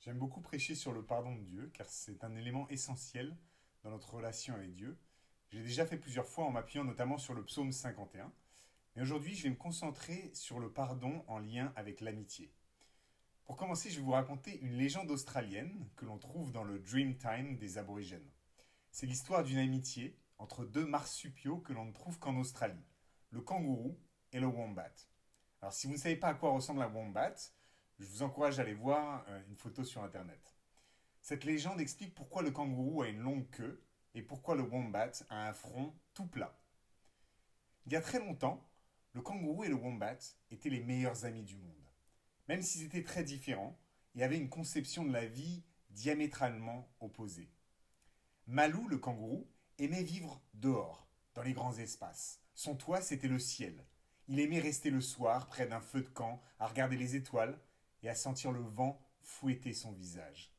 J'aime beaucoup prêcher sur le pardon de Dieu, car c'est un élément essentiel dans notre relation avec Dieu. J'ai déjà fait plusieurs fois en m'appuyant notamment sur le psaume 51. Mais aujourd'hui, je vais me concentrer sur le pardon en lien avec l'amitié. Pour commencer, je vais vous raconter une légende australienne que l'on trouve dans le Dreamtime des aborigènes. C'est l'histoire d'une amitié entre deux marsupiaux que l'on ne trouve qu'en Australie, le kangourou et le wombat. Alors si vous ne savez pas à quoi ressemble un wombat, je vous encourage à aller voir une photo sur internet. Cette légende explique pourquoi le kangourou a une longue queue et pourquoi le wombat a un front tout plat. Il y a très longtemps, le kangourou et le wombat étaient les meilleurs amis du monde. Même s'ils étaient très différents et avaient une conception de la vie diamétralement opposée. Malou, le kangourou, aimait vivre dehors, dans les grands espaces. Son toit, c'était le ciel. Il aimait rester le soir près d'un feu de camp, à regarder les étoiles et à sentir le vent fouetter son visage.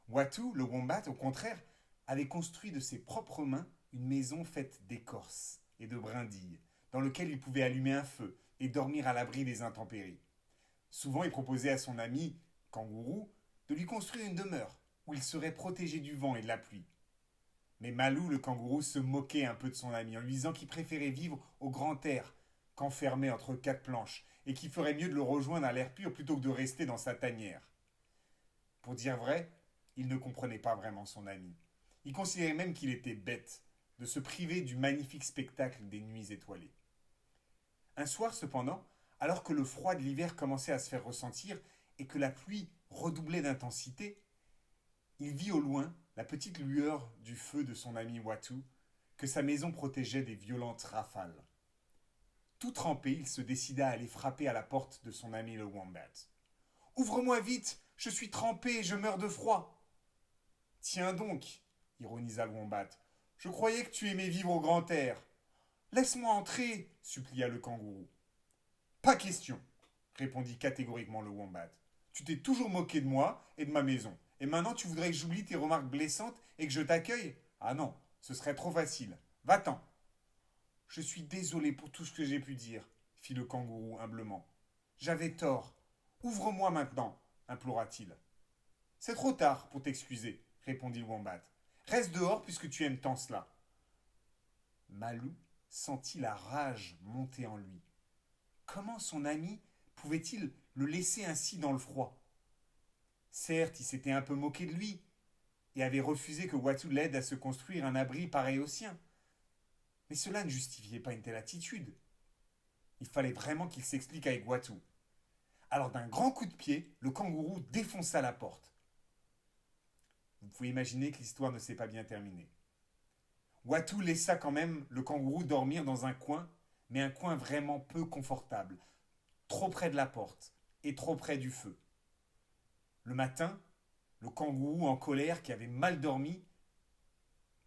Watu, le wombat, au contraire, avait construit de ses propres mains une maison faite d'écorce et de brindilles, dans laquelle il pouvait allumer un feu et dormir à l'abri des intempéries. Souvent, il proposait à son ami, kangourou, de lui construire une demeure où il serait protégé du vent et de la pluie. Mais Malou, le kangourou, se moquait un peu de son ami en lui disant qu'il préférait vivre au grand air qu'enfermé entre quatre planches et qu'il ferait mieux de le rejoindre à l'air pur plutôt que de rester dans sa tanière. Pour dire vrai, il ne comprenait pas vraiment son ami. Il considérait même qu'il était bête de se priver du magnifique spectacle des nuits étoilées. Un soir cependant, alors que le froid de l'hiver commençait à se faire ressentir et que la pluie redoublait d'intensité, il vit au loin la petite lueur du feu de son ami Watu, que sa maison protégeait des violentes rafales. Tout trempé, il se décida à aller frapper à la porte de son ami le wombat. Ouvre-moi vite, je suis trempé, je meurs de froid. Tiens donc, ironisa le wombat, je croyais que tu aimais vivre au grand air. Laisse-moi entrer, supplia le kangourou. Pas question, répondit catégoriquement le wombat. Tu t'es toujours moqué de moi et de ma maison. Et maintenant tu voudrais que j'oublie tes remarques blessantes et que je t'accueille? Ah non, ce serait trop facile. Va-t'en. Je suis désolé pour tout ce que j'ai pu dire, fit le kangourou humblement. J'avais tort. Ouvre-moi maintenant, implora-t-il. C'est trop tard pour t'excuser, répondit le wombat. Reste dehors puisque tu aimes tant cela. Malou sentit la rage monter en lui. Comment son ami pouvait-il le laisser ainsi dans le froid? Certes, il s'était un peu moqué de lui et avait refusé que Watu l'aide à se construire un abri pareil au sien. Mais cela ne justifiait pas une telle attitude. Il fallait vraiment qu'il s'explique avec Watu. Alors d'un grand coup de pied, le kangourou défonça la porte. Vous pouvez imaginer que l'histoire ne s'est pas bien terminée. Watu laissa quand même le kangourou dormir dans un coin, mais un coin vraiment peu confortable, trop près de la porte et trop près du feu. Le matin, le kangourou en colère, qui avait mal dormi,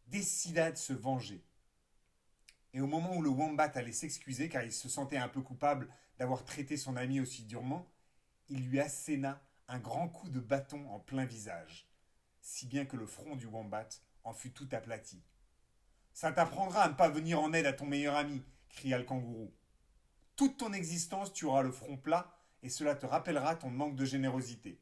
décida de se venger. Et au moment où le wombat allait s'excuser, car il se sentait un peu coupable d'avoir traité son ami aussi durement, il lui asséna un grand coup de bâton en plein visage, si bien que le front du wombat en fut tout aplati. Ça t'apprendra à ne pas venir en aide à ton meilleur ami, cria le kangourou. Toute ton existence, tu auras le front plat, et cela te rappellera ton manque de générosité.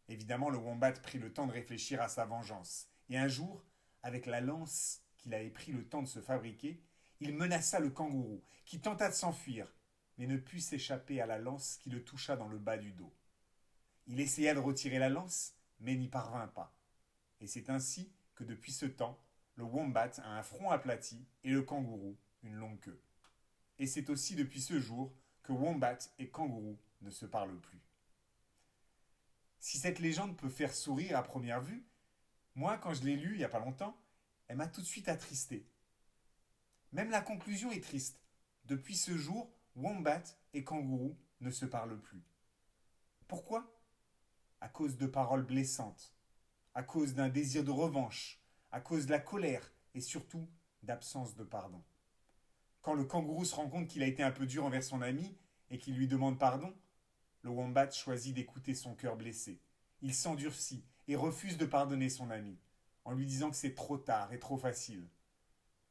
Évidemment, le wombat prit le temps de réfléchir à sa vengeance, et un jour, avec la lance qu'il avait pris le temps de se fabriquer, il menaça le kangourou, qui tenta de s'enfuir, mais ne put s'échapper à la lance qui le toucha dans le bas du dos. Il essaya de retirer la lance, mais n'y parvint pas. Et c'est ainsi que depuis ce temps, le wombat a un front aplati et le kangourou une longue queue. Et c'est aussi depuis ce jour que wombat et kangourou ne se parlent plus. Si cette légende peut faire sourire à première vue, moi, quand je l'ai lue il n'y a pas longtemps, elle m'a tout de suite attristé. Même la conclusion est triste. Depuis ce jour, wombat et kangourou ne se parlent plus. Pourquoi? À cause de paroles blessantes, à cause d'un désir de revanche, à cause de la colère et surtout d'absence de pardon. Quand le kangourou se rend compte qu'il a été un peu dur envers son ami et qu'il lui demande pardon, le wombat choisit d'écouter son cœur blessé. Il s'endurcit et refuse de pardonner son ami, en lui disant que c'est trop tard et trop facile.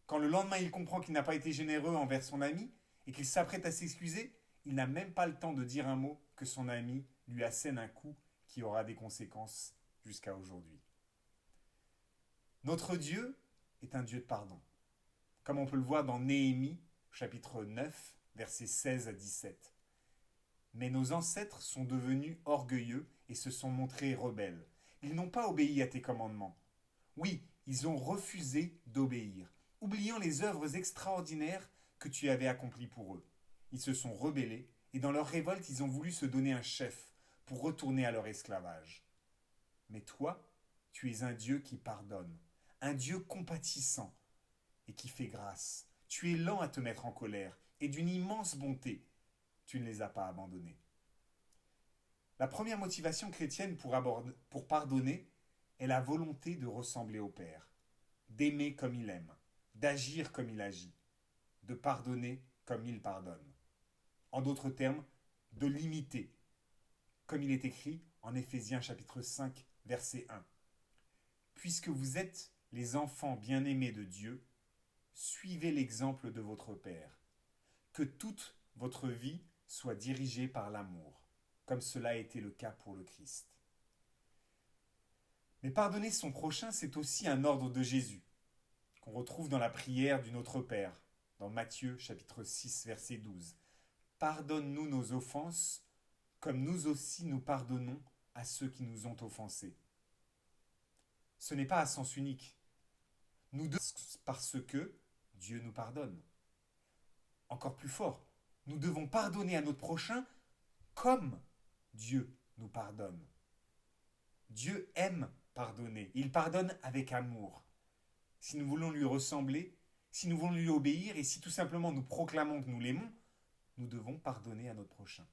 Quand le lendemain il comprend qu'il n'a pas été généreux envers son ami et qu'il s'apprête à s'excuser, il n'a même pas le temps de dire un mot que son ami lui assène un coup qui aura des conséquences jusqu'à aujourd'hui. Notre Dieu est un Dieu de pardon, comme on peut le voir dans Néhémie, chapitre 9, versets 16 à 17. Mais nos ancêtres sont devenus orgueilleux et se sont montrés rebelles. Ils n'ont pas obéi à tes commandements. Oui, ils ont refusé d'obéir, oubliant les œuvres extraordinaires que tu avais accomplies pour eux. Ils se sont rebellés et dans leur révolte, ils ont voulu se donner un chef pour retourner à leur esclavage. Mais toi, tu es un Dieu qui pardonne, un Dieu compatissant et qui fait grâce. Tu es lent à te mettre en colère et d'une immense bonté. Tu ne les as pas abandonnés. La première motivation chrétienne pour pardonner est la volonté de ressembler au Père, d'aimer comme il aime, d'agir comme il agit, de pardonner comme il pardonne. En d'autres termes, de l'imiter, comme il est écrit en Éphésiens chapitre 5, verset 1. Puisque vous êtes les enfants bien-aimés de Dieu, suivez l'exemple de votre Père. Que toute votre vie soit dirigée par l'amour, comme cela a été le cas pour le Christ. Mais pardonner son prochain, c'est aussi un ordre de Jésus, qu'on retrouve dans la prière du Notre Père, dans Matthieu chapitre 6, verset 12. Pardonne-nous nos offenses, comme nous aussi nous pardonnons à ceux qui nous ont offensés. Ce n'est pas à sens unique. Nous devons parce que Dieu nous pardonne. Encore plus fort, nous devons pardonner à notre prochain comme Dieu nous pardonne. Dieu aime pardonner. Il pardonne avec amour. Si nous voulons lui ressembler, si nous voulons lui obéir et si tout simplement nous proclamons que nous l'aimons, nous devons pardonner à notre prochain.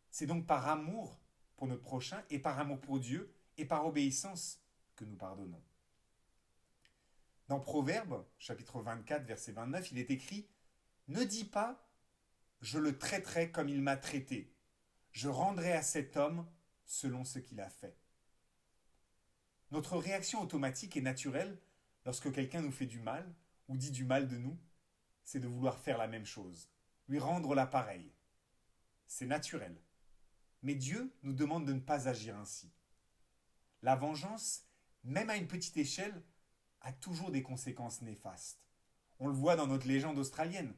C'est donc par amour pour notre prochain et par amour pour Dieu et par obéissance que nous pardonnons. Dans Proverbes, chapitre 24, verset 29, il est écrit « Ne dis pas « Je le traiterai comme il m'a traité. Je rendrai à cet homme selon ce qu'il a fait. » Notre réaction automatique et naturelle lorsque quelqu'un nous fait du mal ou dit du mal de nous, c'est de vouloir faire la même chose, lui rendre l'appareil. C'est naturel. Mais Dieu nous demande de ne pas agir ainsi. La vengeance, même à une petite échelle, a toujours des conséquences néfastes. On le voit dans notre légende australienne.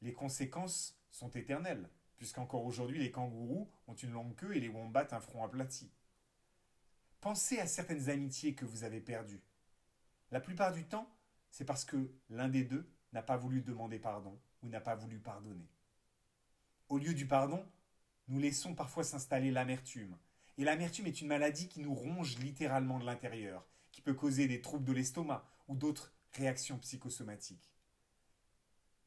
Les conséquences sont éternelles, puisqu'encore aujourd'hui, les kangourous ont une longue queue et les wombats un front aplati. Pensez à certaines amitiés que vous avez perdues. La plupart du temps, c'est parce que l'un des deux n'a pas voulu demander pardon ou n'a pas voulu pardonner. Au lieu du pardon, nous laissons parfois s'installer l'amertume. Et l'amertume est une maladie qui nous ronge littéralement de l'intérieur, qui peut causer des troubles de l'estomac ou d'autres réactions psychosomatiques.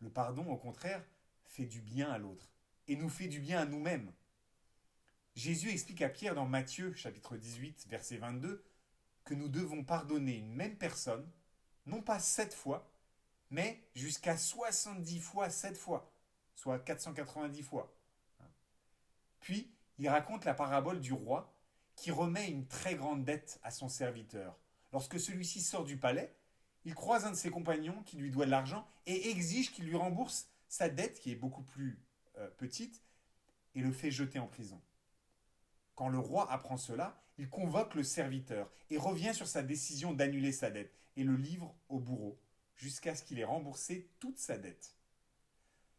Le pardon, au contraire, fait du bien à l'autre et nous fait du bien à nous-mêmes. Jésus explique à Pierre dans Matthieu, chapitre 18, verset 22, que nous devons pardonner une même personne, non pas 7 fois, mais jusqu'à 70 fois 7 fois, soit 490 fois. Puis, il raconte la parabole du roi qui remet une très grande dette à son serviteur. Lorsque celui-ci sort du palais, il croise un de ses compagnons qui lui doit de l'argent et exige qu'il lui rembourse sa dette, qui est beaucoup plus petite, et le fait jeter en prison. Quand le roi apprend cela, il convoque le serviteur et revient sur sa décision d'annuler sa dette et le livre au bourreau jusqu'à ce qu'il ait remboursé toute sa dette.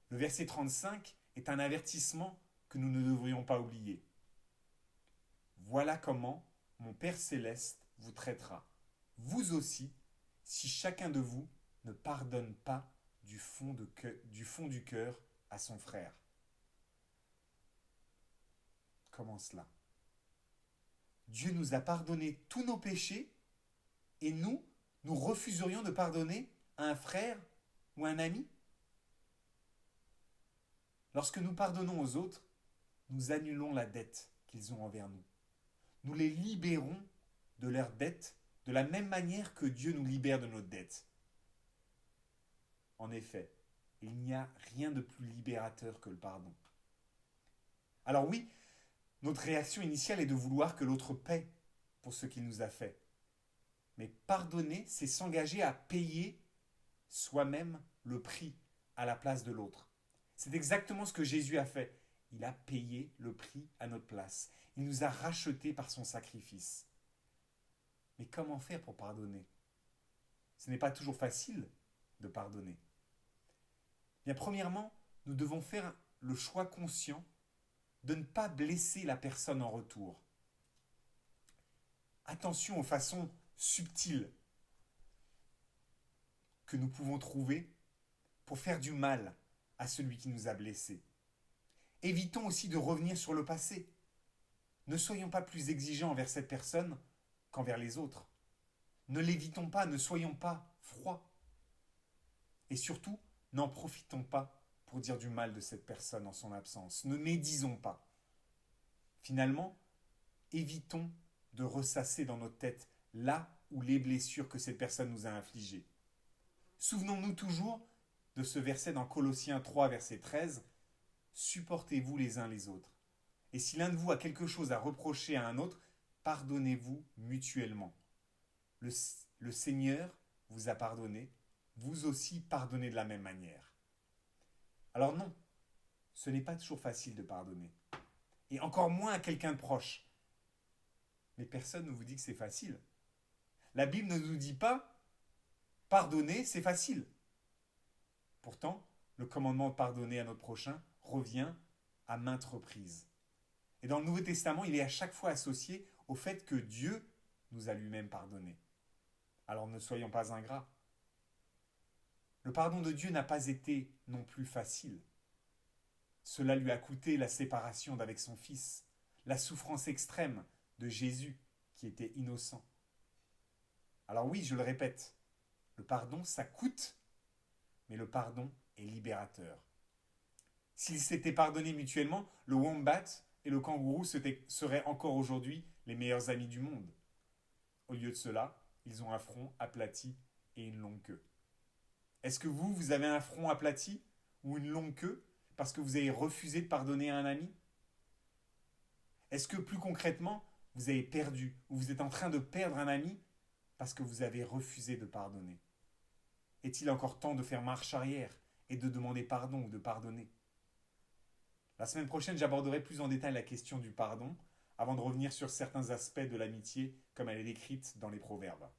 Le verset 35 est un avertissement que nous ne devrions pas oublier. Voilà comment mon Père céleste vous traitera, vous aussi, si chacun de vous ne pardonne pas du fond du cœur à son frère. Comment cela ? Dieu nous a pardonné tous nos péchés et nous refuserions de pardonner à un frère ou à un ami ? Lorsque nous pardonnons aux autres, nous annulons la dette qu'ils ont envers nous. Nous les libérons de leur dette de la même manière que Dieu nous libère de notre dette. En effet, il n'y a rien de plus libérateur que le pardon. Alors oui, notre réaction initiale est de vouloir que l'autre paie pour ce qu'il nous a fait. Mais pardonner, c'est s'engager à payer soi-même le prix à la place de l'autre. C'est exactement ce que Jésus a fait. Il a payé le prix à notre place. Il nous a rachetés par son sacrifice. Mais comment faire pour pardonner? Ce n'est pas toujours facile de pardonner. Bien, premièrement, nous devons faire le choix conscient de ne pas blesser la personne en retour. Attention aux façons subtiles que nous pouvons trouver pour faire du mal à celui qui nous a blessés. Évitons aussi de revenir sur le passé. Ne soyons pas plus exigeants envers cette personne qu'envers les autres. Ne l'évitons pas, ne soyons pas froids. Et surtout, n'en profitons pas pour dire du mal de cette personne en son absence. Ne médisons pas. Finalement, évitons de ressasser dans notre tête là où les blessures que cette personne nous a infligées. Souvenons-nous toujours de ce verset dans Colossiens 3, verset 13. Supportez-vous les uns les autres. Et si l'un de vous a quelque chose à reprocher à un autre, pardonnez-vous mutuellement. Le Seigneur vous a pardonné, vous aussi pardonnez de la même manière. Alors non, ce n'est pas toujours facile de pardonner. Et encore moins à quelqu'un de proche. Mais personne ne vous dit que c'est facile. La Bible ne nous dit pas « pardonner, c'est facile ». Pourtant, le commandement de pardonner à notre prochain revient à maintes reprises. Et dans le Nouveau Testament, il est à chaque fois associé au fait que Dieu nous a lui-même pardonné. Alors ne soyons pas ingrats. Le pardon de Dieu n'a pas été non plus facile. Cela lui a coûté la séparation d'avec son Fils, la souffrance extrême de Jésus qui était innocent. Alors oui, je le répète, le pardon, ça coûte, mais le pardon est libérateur. S'ils s'étaient pardonnés mutuellement, le wombat et le kangourou seraient encore aujourd'hui les meilleurs amis du monde. Au lieu de cela, ils ont un front aplati et une longue queue. Est-ce que vous avez un front aplati ou une longue queue parce que vous avez refusé de pardonner à un ami? Est-ce que plus concrètement, vous avez perdu ou vous êtes en train de perdre un ami parce que vous avez refusé de pardonner? Est-il encore temps de faire marche arrière et de demander pardon ou de pardonner? La semaine prochaine, j'aborderai plus en détail la question du pardon avant de revenir sur certains aspects de l'amitié comme elle est décrite dans les Proverbes.